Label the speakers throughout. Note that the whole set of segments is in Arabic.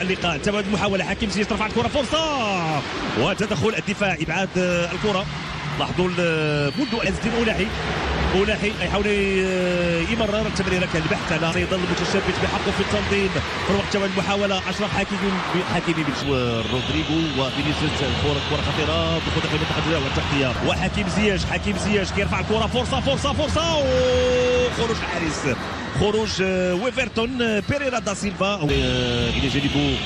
Speaker 1: اللقاء. تبعد المحاولة، حكيم زياش ترفع الكرة، فرصة وتدخل الدفاع، إبعاد الكرة. لاحظوا منذ عز الدين أولاحي يحاول يمرر التمريره كالبحث على سيظل المتشبث بحقه في التنظيم في الوقت. تبع المحاوله اشرف حكيمي رودريغو وفينيسيوس. كره خطيره دخول داخل المنطقه الجزاء والتغطيه. وحكيم زياش كيرفع الكره، فرصه وخروج الحارس، خروج ويفرتون بيريرا دا سيلفا الى جانبه.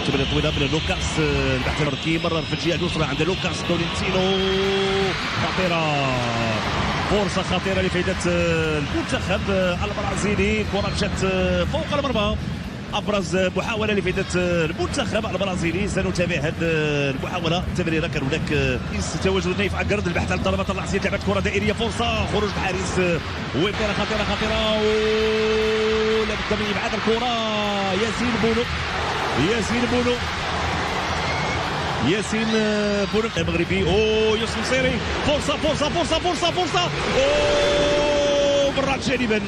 Speaker 1: تمريره طويله من لوكاس، البحث كيمرر في الجهه اليسرى عند لوكاس تولينتينو، خطيره، فرصة خطيرة لفائدة المنتخب البرازيلي. كرة مشات فوق المرمى، أبرز محاولة لفائدة المنتخب البرازيلي. سنتابع هذه المحاولة. التمريرة كان هناك تواجد نايف عقرد، البحث عن الضربات الرأسية، لعبت كرة دائرية، فرصة خروج الحارس، وكرة خطيرة لابد من إبعاد الكرة. ياسين بونو المغربي. يوسف نصيري، فرصة مرات جانبا،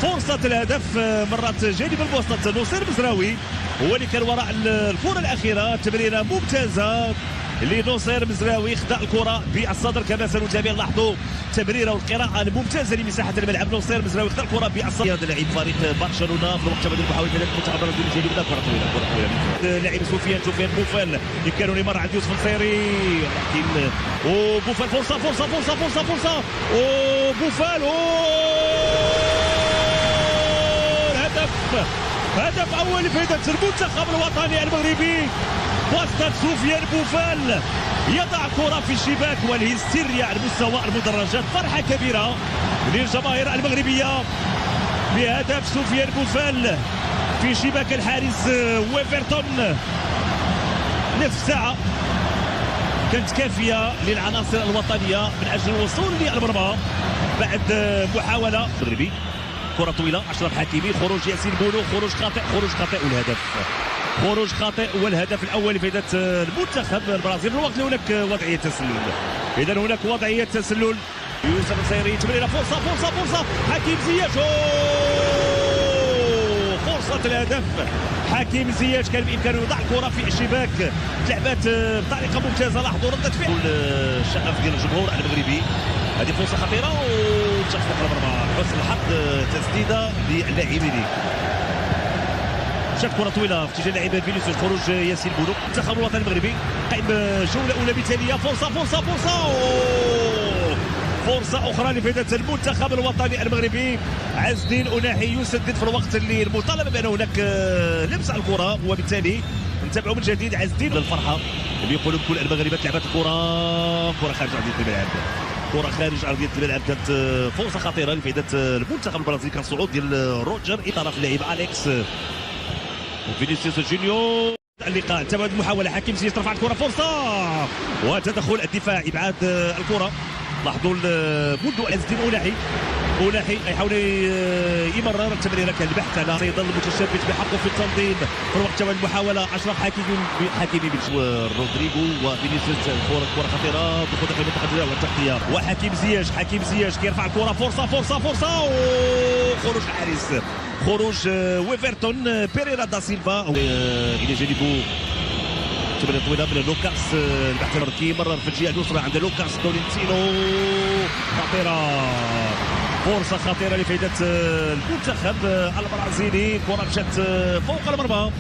Speaker 1: فرصة الهدف مرات جانب الوسط. نصير مزراوي هو اللي كان وراء الكرة الأخيرة، تمريرة ممتازة لنصير مزراوي، خدا الكرة بالصدر كما سنتابع. لاحظوا التمريره والقراءه الممتازه لمساحه الملعب. نصير مزراوي خدا الكرة بالصدر. هذا لاعب فريق برشلونة في الوقت تبادل المحاولة المنتخب البرازيلي. جانب كرة طويلة لاعب سفيان بوفال يمكن يمر عند يوسف نصيري، لكن بوفال فرصة بوفال هدف أول لفائدة المنتخب الوطني المغربي. وسط سفيان بوفال يضع كرة في الشباك والهستيريا على مستوى المدرجات. فرحة كبيرة للجماهير المغربية بهدف سفيان بوفال في شباك الحارس ويفرتون. نصف ساعة كانت كافية للعناصر الوطنية من أجل الوصول للمرمى بعد محاولة مغربي. كرة طويلة، أشرف حكيمي، خروج ياسين بونو، خروج خاطئ والهدف الأول لفائدة المنتخب البرازيلي. في الوقت اللي هناك وضعية تسلل، إذا هناك وضعية تسلل. يوسف نصيري، تمريرة، فرصة حكيم زياش، فرصة الهدف. حكيم زياش كان بإمكانه يضع الكرة في الشباك، لعبات بطريقة ممتازة. لاحظوا ردة فعل الشغف ديال الجمهور المغربي. هذه فرصة خطيرة وتخفق المرمى، حسن الحظ تسديدة للاعبين. شاف كرة طويلة في اتجاه لاعب فينيسيوس، خروج ياسين بونو. المنتخب الوطني المغربي قائم جولة أولى مثالية، فرصة أخرى لفائدة المنتخب الوطني المغربي. عز الدين أوناحي يسدد في الوقت اللي المطالبة بأن هناك لمس على الكرة، وبالتالي نتابعوا من جديد عز الدين. الفرحة اللي يقولوا كل المغاربة لعبت الكرة خارج أرضية الملعب، كرة خارج أرضية الملعب. كانت فرصة خطيرة لفائدة المنتخب البرازيلي. كان صعود ديال روجر طرف اللاعب أليكس وفينيسيوس جونيور. اللقاء. تبعد المحاولة، حكيم زياش ترفع الكرة، فرصة وتدخل الدفاع، إبعاد الكرة. لاحظوا منذ عز الدين أولاحي يحاول يمرر التمريره كالبحث على سيظل المتشبث بحقه في التنظيم في الوقت. تبع المحاولة أشرف حكيمي رودريغو وفينيسيوس. كرة خطيرة دخول داخل المنطقة الجزاء والتغطية. وحكيم زياش كيرفع الكرة، فرصة وخروج الحارس، خروج ويفرتون بيريرا دا سيلفا الى جانبه. تمريره طويله من لوكاس، البحث كيمرر في الجهه اليسرى عند لوكاس تولينتينو، خطيره، فرصه خطيره لفائده المنتخب البرازيلي. كره مشات فوق المرمى،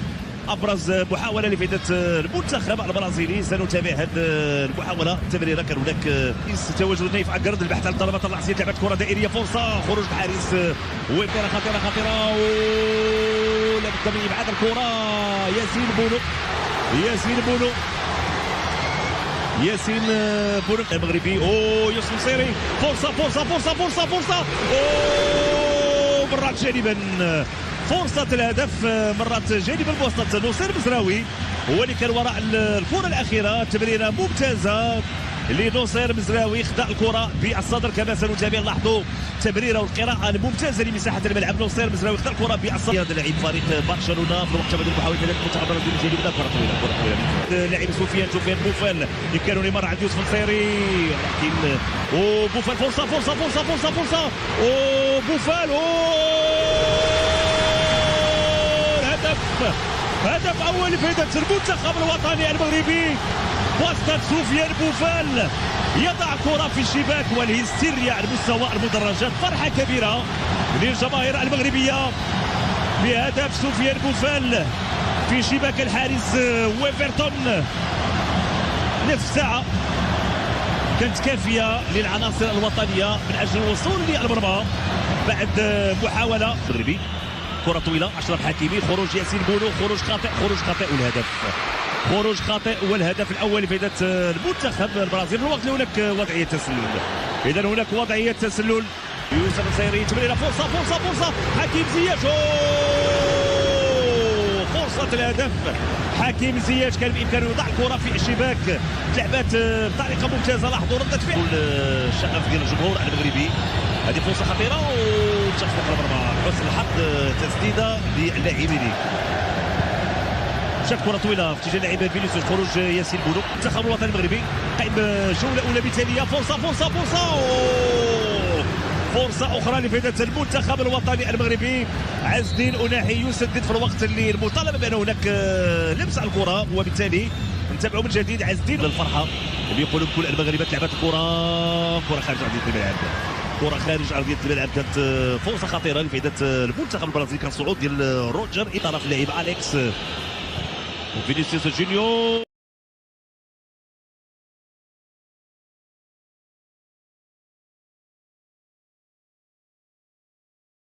Speaker 1: ابرز محاوله لفائده المنتخب البرازيلي. سنتابع هذه المحاوله. التمريره كان هناك تواجد نايف عقرد، البحث عن الضربات الرأسية، لعبت كرة دائرية، فرصة خروج الحارس، وكرة خطيرة لابد من إبعاد الكرة. ياسين بونو المغربي. يوسف نصيري، فرصة مرات جانبا، فرصة الهدف مرات جانب الوسط. نصير مزراوي هو اللي كان وراء الكرة الأخيرة، تمريرة ممتازة لنصير مزراوي، خدا الكرة بالصدر كما سنتابع. لاحظوا التمريره والقراءه الممتازه لمساحه الملعب. نصير مزراوي خدا الكرة بالصدر. هذا لاعب فريق برشلونة في الوقت تبادل المحاولة المنتخب البرازيلي. جانب كرة طويلة لاعب سفيان بوفال يمكن يمر عند يوسف نصيري، لكن بوفال فرصة هدف اول لفائده المنتخب الوطني المغربي وسط سفيان بوفال يضع كرة في الشباك والهستيريا على مستوى المدرجات. فرحة كبيرة للجماهير المغربية بهدف سفيان بوفال في شباك الحارس ويفرتون. نصف ساعة كانت كافية للعناصر الوطنية من أجل الوصول للمرمى بعد محاولة مغربي. كرة طويلة أشرف حكيمي، خروج ياسين بونو، خروج خاطئ والهدف. خروج خاطئ والهدف الأول لفائدة المنتخب البرازيلي. في الوقت اللي هناك وضعية تسلل، إذا هناك وضعية تسلل. يوسف النصيري تمريرة، فرصة حكيم زياش، فرصة الهدف. حكيم زياش كان بإمكانه يضع الكرة في الشباك، لعبات بطريقة ممتازة. لاحظوا ردة فعل الشغف ديال الجمهور المغربي. هذه فرصة خطيرة وتخطف المرمى. حسن الحظ تسديدة للاعبين. شاف كرة طويلة في اتجاه اللاعب فينيسيوس، خروج ياسين بونو. المنتخب الوطني المغربي قائم جولة أولى مثالية. فرصة أخرى لفائدة المنتخب الوطني المغربي. عز الدين أناحي يسدد في الوقت اللي المطالبة بأن هناك لمس على الكرة، وبالتالي نتابعوا من جديد عز الدين. للفرحة اللي يقولوا كل المغاربة لعبت كرة خارج أرضية الملعب. كرة خارج أرضية الملعب كانت فرصة خطيرة لفائدة المنتخب البرازيلي. كان صعود ديال روجر طرف اللاعب أليكس وفينيسيوس جونيور.